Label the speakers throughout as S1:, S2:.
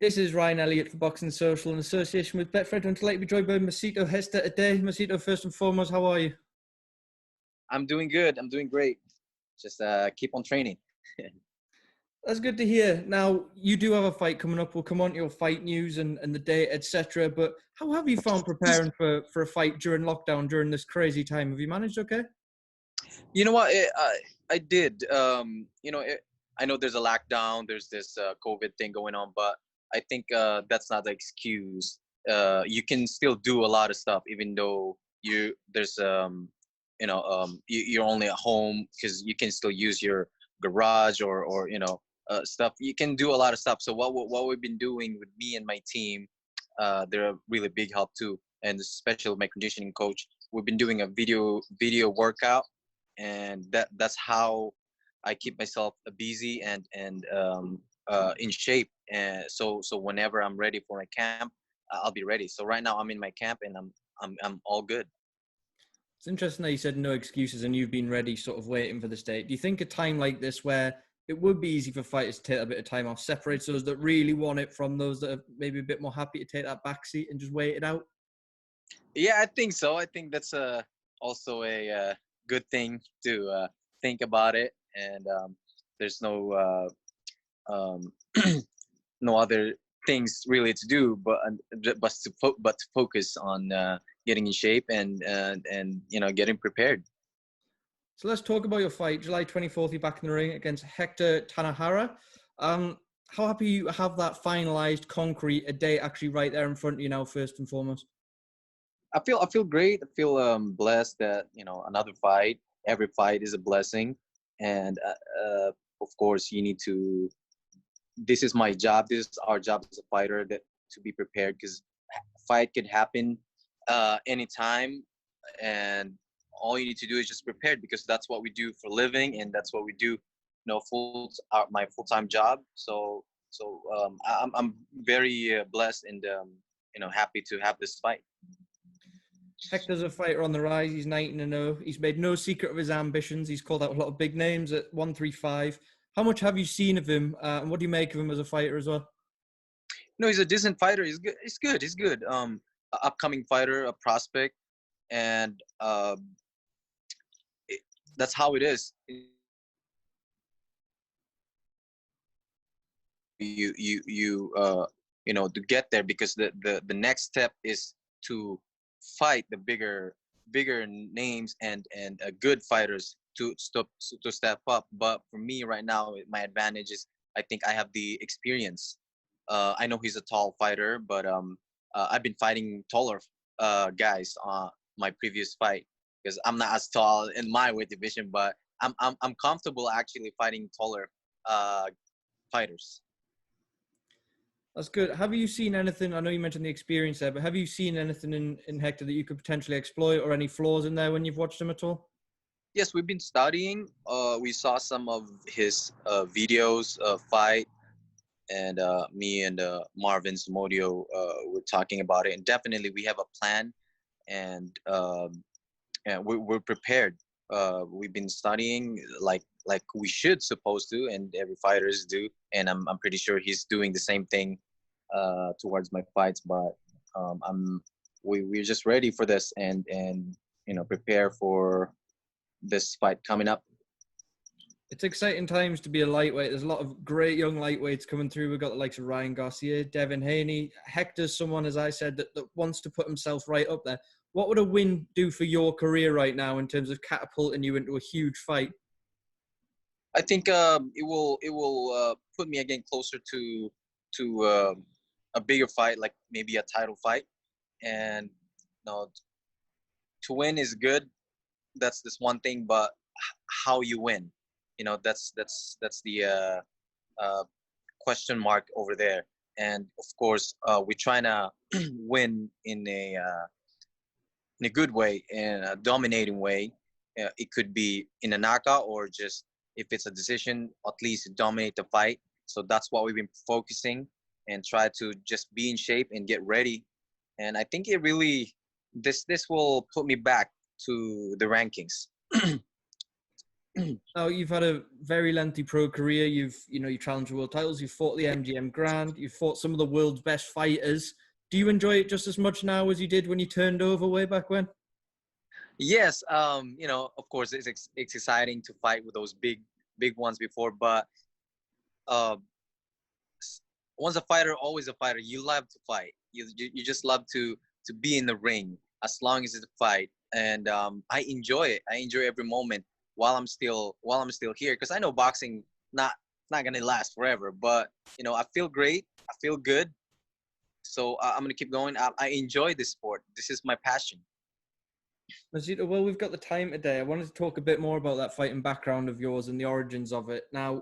S1: This is Ryan Elliott for Boxing Social in association with Betfred. And tonight we're joined by Mercito Gesta today. Mercito, first and foremost, how are you?
S2: I'm doing good. I'm doing great. Just keep on training.
S1: That's good to hear. Now, you do have a fight coming up. We'll come on to your fight news and the date, etc. But how have you found preparing for a fight during lockdown, during this crazy time? Have you managed okay?
S2: You know what? I did. I know there's a lockdown. There's this COVID thing going on, but I think that's not the excuse. You can still do a lot of stuff, even though you're only at home, because you can still use your garage or stuff. You can do a lot of stuff. So what we've been doing with me and my team, they're a really big help too, and especially my conditioning coach. We've been doing a video workout, and that's how I keep myself busy and in shape. And so whenever I'm ready for my camp, I'll be ready. So right now I'm in my camp and I'm all good.
S1: It's interesting that you said no excuses and you've been ready, sort of waiting for this date. Do you think a time like this where it would be easy for fighters to take a bit of time off, separates those that really want it from those that are maybe a bit more happy to take that backseat and just wait it out?
S2: Yeah, I think so. I think that's also a good thing to think about it. And there's no no other things really to do but to focus on getting in shape and getting prepared.
S1: So let's talk about your fight. July 24th, you're back in the ring against Hector Tanajara. How happy you have that finalized, concrete, a date actually right there in front of you now, first and foremost?
S2: I feel great. I feel blessed that another fight. Every fight is a blessing, and of course you need to. This is my job. This is our job as a fighter, that to be prepared, because fight could happen anytime, and all you need to do is just prepared, because that's what we do for a living, and that's what we do. My full-time job. So I'm very blessed and happy to have this fight.
S1: Hector's a fighter on the rise. He's 19-0. He's made no secret of his ambitions. He's called out a lot of big names at 135. How much have you seen of him, and what do you make of him as a fighter as well?
S2: No, he's a decent fighter. He's good. He's good. Upcoming fighter, a prospect, and that's how it is. To get there, because the next step is to fight the bigger names and good fighters to step up. But for me right now, my advantage is I think I have the experience. I know he's a tall fighter, but I've been fighting taller guys on my previous fight, because I'm not as tall in my weight division, but I'm comfortable actually fighting taller fighters.
S1: That's good. Have you seen anything? I know you mentioned the experience there, but have you seen anything in Hector that you could potentially exploit, or any flaws in there when you've watched him at all?
S2: Yes, we've been studying. We saw some of his videos of fight, and me and Marvin Zamudio were talking about it. And definitely we have a plan, and we're prepared. We've been studying like we should supposed to, and every fighters do. And I'm pretty sure he's doing the same thing towards my fights. But we're just ready for this, and prepare for this fight coming up.
S1: It's exciting times to be a lightweight. There's a lot of great young lightweights coming through. We've got the likes of Ryan Garcia, Devin Haney. Hector's someone, as I said, that wants to put himself right up there. What would a win do for your career right now in terms of catapulting you into a huge fight?
S2: I think it will put me again closer to a bigger fight, like maybe a title fight. And to win is good. That's this one thing, but how you win, that's the question mark over there. And of course, we're trying to win in a good way, in a dominating way. It could be in a knockout, or just if it's a decision, at least dominate the fight. So that's what we've been focusing, and try to just be in shape and get ready. And I think it really, this will put me back to the rankings.
S1: Now you've had a very lengthy pro career. You challenged for world titles. You've fought the MGM Grand. You've fought some of the world's best fighters. Do you enjoy it just as much now as you did when you turned over way back when?
S2: Yes, of course, it's exciting to fight with those big ones before, but uh, once a fighter, always a fighter. You love to fight. You just love to be in the ring as long as it's a fight, and I enjoy it. I enjoy every moment while I'm still here, because I know boxing not not gonna last forever. But I feel great. I feel good. So I'm gonna keep going. I enjoy this sport. This is my passion.
S1: Mercito, well, we've got the time today. I wanted to talk a bit more about that fighting background of yours and the origins of it. Now,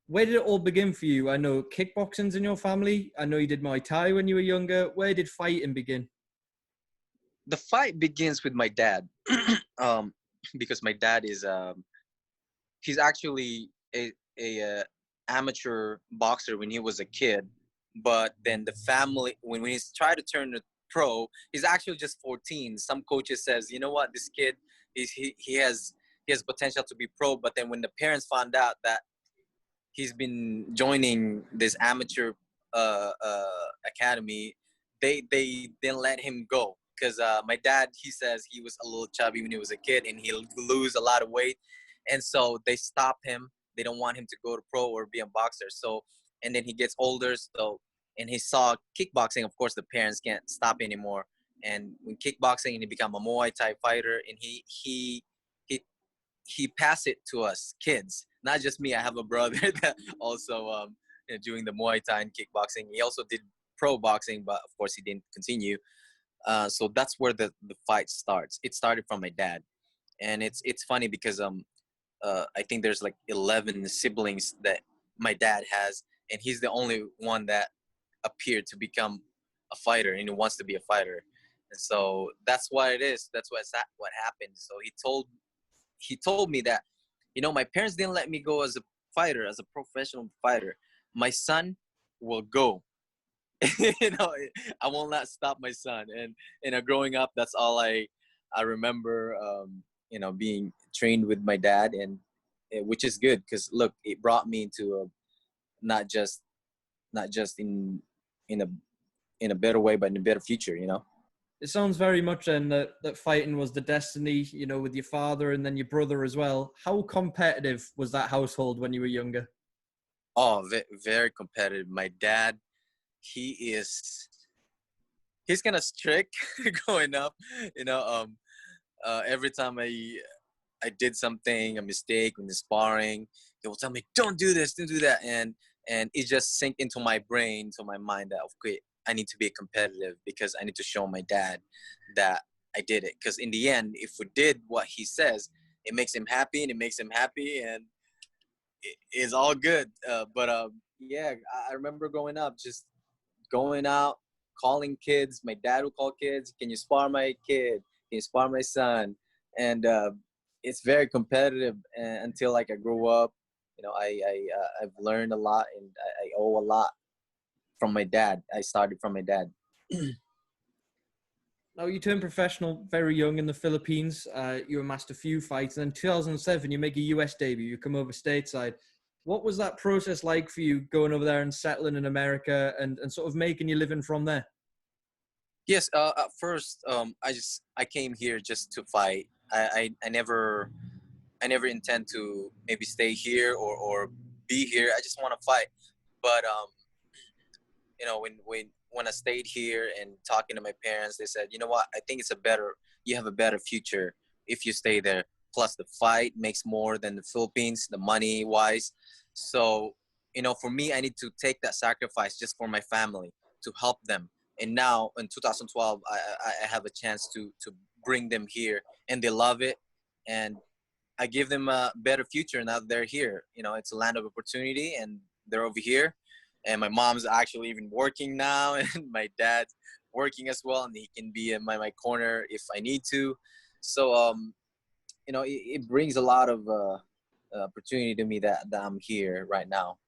S1: where did it all begin for you? I know kickboxing's in your family. I know you did Muay Thai when you were younger. Where did fighting begin?
S2: The fight begins with my dad, um, because my dad is he's actually a amateur boxer when he was a kid, but then the family when he's tried to turn to pro, he's actually just 14. Some coaches says, you know what, this kid he has potential to be pro, but then when the parents found out that he's been joining this amateur academy, they didn't let him go, because my dad, he says he was a little chubby when he was a kid and he'll lose a lot of weight, and so they stop him. They don't want him to go to pro or be a boxer. So, and then he gets older, so and he saw kickboxing. Of course, the parents can't stop anymore. And when kickboxing, and he became a Muay Thai fighter, and he he passed it to us kids, not just me. I have a brother that also doing the Muay Thai and kickboxing. He also did pro boxing, but of course he didn't continue. So that's where the fight starts. It started from my dad, and it's funny because I think there's like 11 siblings that my dad has, and he's the only one that appeared to become a fighter and who wants to be a fighter. And so that's why it is. That's what happened. So he told me that, my parents didn't let me go as a fighter, as a professional fighter. My son will go. you know, I will not stop my son. And growing up, that's all I remember. Being trained with my dad, and which is good because look, it brought me into a not just in a in a better way, but in a better future.
S1: It sounds very much then that fighting was the destiny, with your father and then your brother as well. How competitive was that household when you were younger?
S2: Oh, very competitive. My dad, he is he's kind of strict growing up. You know, every time I did something, a mistake when the sparring, he will tell me, "Don't do this, don't do that," and it just sank into my brain, to my mind that okay, I need to be competitive because I need to show my dad that I did it. Because in the end, if we did what he says, it makes him happy, and it makes him happy, and it's all good. But yeah, I remember growing up, just going out, calling kids. My dad would call kids. Can you spar my kid? Can you spar my son? And it's very competitive. And until like I grew up, I've learned a lot, and I owe a lot from my dad. I started from my dad.
S1: Now, you turned professional very young in the Philippines. You amassed a few fights. And then 2007, you make a US debut. You come over stateside. What was that process like for you going over there and settling in America and sort of making your living from there?
S2: Yes. At first, I came here just to fight. I never intend to maybe stay here or be here. I just want to fight. But when I stayed here and talking to my parents, they said, you know what, I think you have a better future if you stay there. Plus the fight makes more than the Philippines, the money wise. So, for me, I need to take that sacrifice just for my family to help them. And now in 2012, I have a chance to bring them here, and they love it. And I give them a better future now that they're here. It's a land of opportunity, and they're over here. And my mom's actually even working now, and my dad's working as well, and he can be in my corner if I need to. So, it brings a lot of opportunity to me that I'm here right now.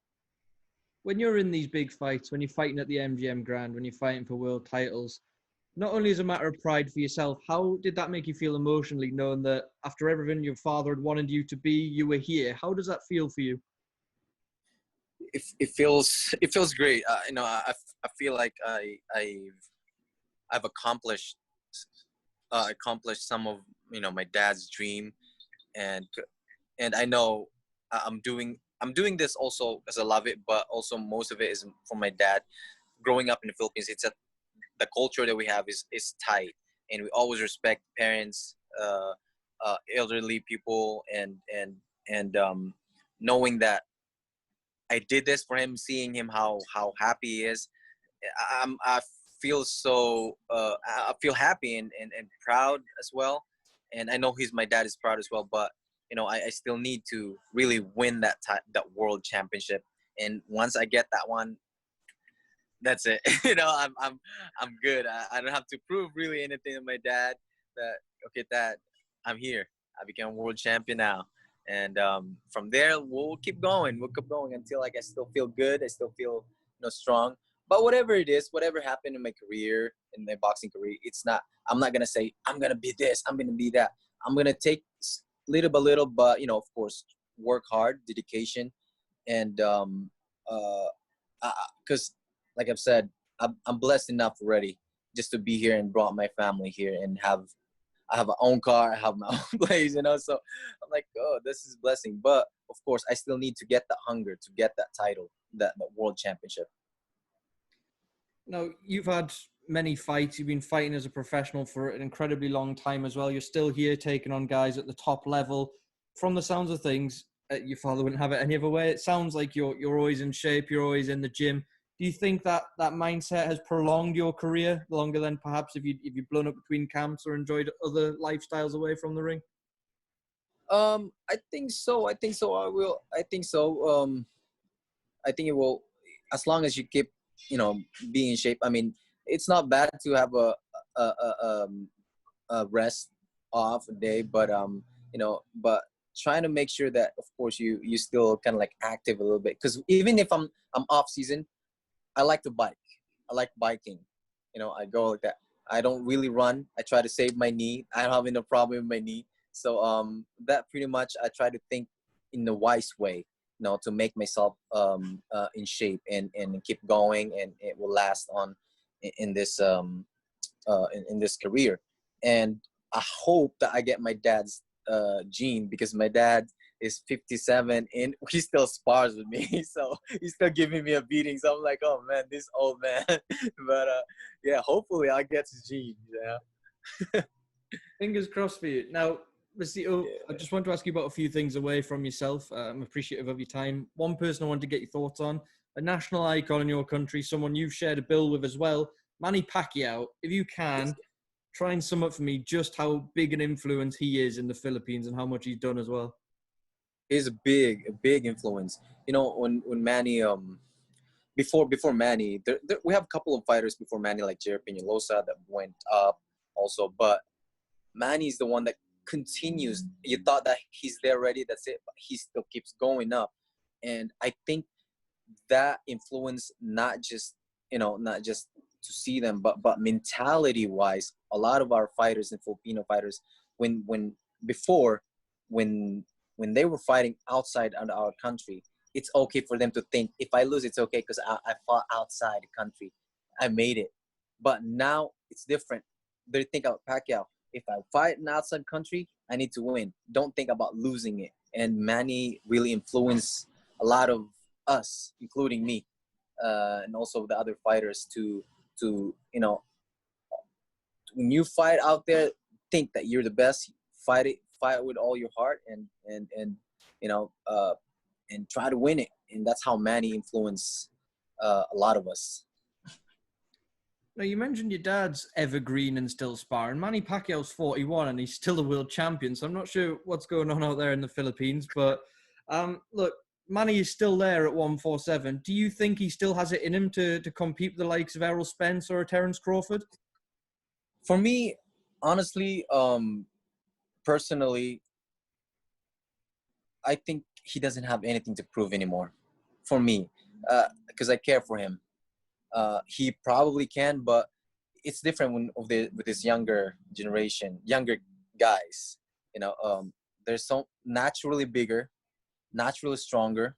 S1: When you're in these big fights, when you're fighting at the MGM Grand, when you're fighting for world titles, not only as a matter of pride for yourself, how did that make you feel emotionally, knowing that after everything your father had wanted you to be, you were here? How does that feel for you?
S2: It feels great. I feel like I've accomplished some of my dad's dream, and I know I'm doing this also because I love it, but also most of it is from my dad. Growing up in the Philippines, the culture that we have is tight, and we always respect parents, elderly people, and knowing that I did this for him, seeing him how happy he is. I feel I feel happy and proud as well, and I know my dad is proud as well. But I still need to really win that world championship, and once I get that one, that's it. I'm good. I don't have to prove really anything to my dad. That okay, Dad, I'm here. I became world champion now, and from there we'll keep going. We'll keep going until like I still feel good. I still feel strong. But whatever it is, whatever happened in my career, in my boxing career, it's not. I'm not gonna say I'm gonna be this. I'm gonna be that. I'm gonna take little by little, but of course, work hard, dedication, and because like I've said, I'm blessed enough already just to be here and brought my family here and I have my own car, I have my own place, So I'm like, oh, this is a blessing. But of course, I still need to get that hunger to get that title, that world championship.
S1: Now, you've had many fights. You've been fighting as a professional for an incredibly long time as well. You're still here taking on guys at the top level. From the sounds of things, your father wouldn't have it any other way. It sounds like you're always in shape. You're always in the gym. Do you think that mindset has prolonged your career longer than perhaps if you've blown up between camps or enjoyed other lifestyles away from the ring?
S2: I think so. I think so. I will. I think so. I think it will, as long as you keep, being in shape. I mean, it's not bad to have a, a, um, a rest off a day, but but trying to make sure that, of course, you still kind of like active a little bit. Because even if I'm off season, I like to bike. I like biking. I go like that. I don't really run. I try to save my knee. I don't have no problem with my knee. So that pretty much I try to think in the wise way, to make myself in shape and keep going, and it will last on in this in this career. And I hope that I get my dad's gene, because my dad is 57 and he still spars with me, so he's still giving me a beating. So I'm like, oh man, this old man. But yeah, hopefully I'll get his gene. Yeah.
S1: Fingers crossed for you. Now, Mercito, I
S2: Yeah.
S1: just want to ask you about a few things away from yourself. I'm appreciative of your time. One person I want to get your thoughts on, a national icon in your country, someone you've shared a bill with as well, Manny Pacquiao. If you can, try and sum up for me just how big an influence he is in the Philippines and how much he's done as well.
S2: He's a big influence. When Manny before Manny, we have a couple of fighters before Manny, like Jerry Peñalosa, that went up also, but Manny's the one that continues. You thought that he's there already, that's it, but he still keeps going up. And I think that influence, not just to see them, but mentality wise, a lot of our fighters and Filipino fighters, when before when when they were fighting outside of our country, it's okay for them to think, if I lose, it's okay because I fought outside the country, I made it. But now it's different. They think about Pacquiao, if I fight in outside country, I need to win. Don't think about losing it. And Manny really influenced a lot of us, including me, and also the other fighters, to when you fight out there, think that you're the best. Fight with all your heart, and you know, uh, and try to win it. And that's how Manny influenced a lot of us.
S1: Now, you mentioned your dad's evergreen and still sparring. Manny Pacquiao's 41 and he's still a world champion. So I'm not sure what's going on out there in the Philippines. But look, Manny is still there at 147. Do you think he still has it in him to compete with the likes of Errol Spence or Terence Crawford?
S2: For me, honestly, personally, I think he doesn't have anything to prove anymore. For me, because I care for him. He probably can, but it's different when with this younger generation, younger guys. You know, they're so naturally bigger, naturally stronger,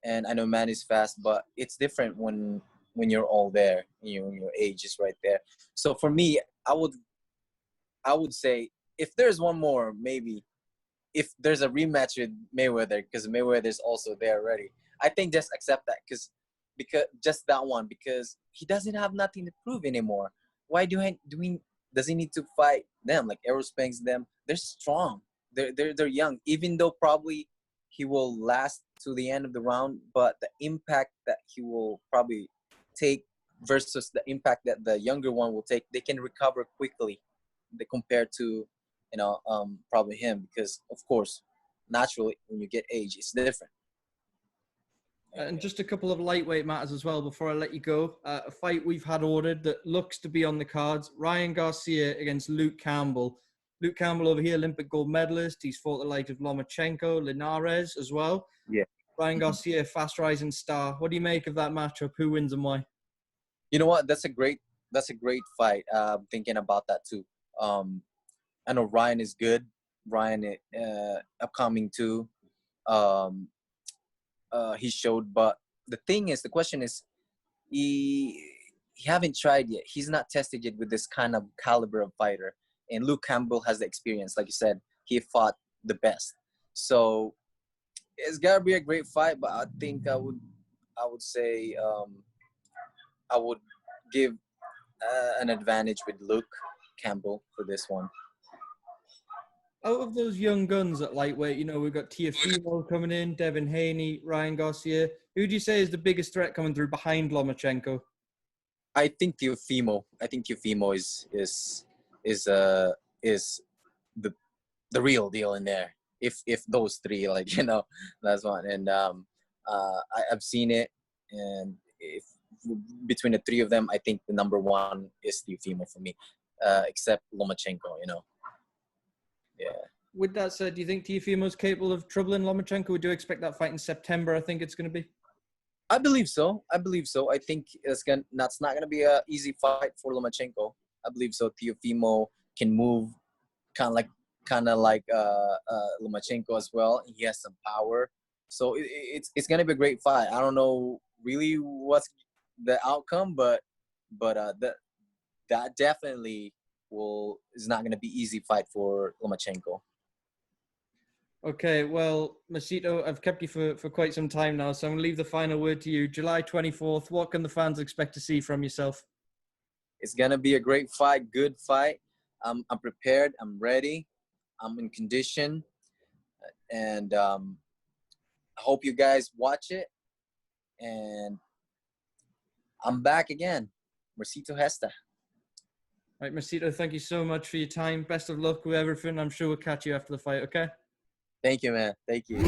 S2: and I know man is fast, but it's different when you're all there. You know, your age is right there. So for me, I would say if there's one more, maybe if there's a rematch with Mayweather, because Mayweather's also there already. I think just accept that because just that one, because he doesn't have nothing to prove anymore. Why does he need to fight them like Aerospace them? They're strong. They're young. Even though probably he will last to the end of the round, but the impact that he will probably take versus the impact that the younger one will take, they can recover quickly compared to probably him, because of course naturally when you get age it's different.
S1: And just a couple of lightweight matters as well before I let you go. A fight we've had ordered that looks to be on the cards: Ryan Garcia against Luke Campbell. Luke Campbell over here, Olympic gold medalist. He's fought the likes of Lomachenko, Linares as well.
S2: Yeah.
S1: Ryan Garcia, fast rising star. What do you make of that matchup? Who wins and why?
S2: You know what? That's a great fight. Thinking about that too. I know Ryan is good. Ryan upcoming too. He showed, but the question is, he haven't tried yet. He's not tested yet with this kind of caliber of fighter. And Luke Campbell has the experience, like you said. He fought the best, so it's gotta be a great fight. But I think I would say I would give an advantage with Luke Campbell for this one.
S1: Out of those young guns at lightweight, we've got Teofimo coming in, Devin Haney, Ryan Garcia. Who do you say is the biggest threat coming through behind Lomachenko?
S2: I think Teofimo. Is the real deal in there. If those three, that's one. And I've seen it, and if between the three of them, I think the number one is Teofimo for me, except Lomachenko. Yeah.
S1: With that said, do you think Teofimo's capable of troubling Lomachenko? We do expect that fight in September, I think it's going to be.
S2: I believe so. I think that's not gonna be an easy fight for Lomachenko. I believe so. Teofimo can move kind of like Lomachenko as well. He has some power, so it's gonna be a great fight. I don't know really what's the outcome, but that definitely is not gonna be easy fight for Lomachenko.
S1: Okay, well, Mercito, I've kept you for quite some time now, so I'm going to leave the final word to you. July 24th, what can the fans expect to see from yourself?
S2: It's going to be a great fight, good fight. I'm prepared. I'm ready. I'm in condition. And I hope you guys watch it. And I'm back again. Mercito Gesta.
S1: Right, Mercito, thank you so much for your time. Best of luck with everything. I'm sure we'll catch you after the fight, okay?
S2: Thank you, man. Thank you.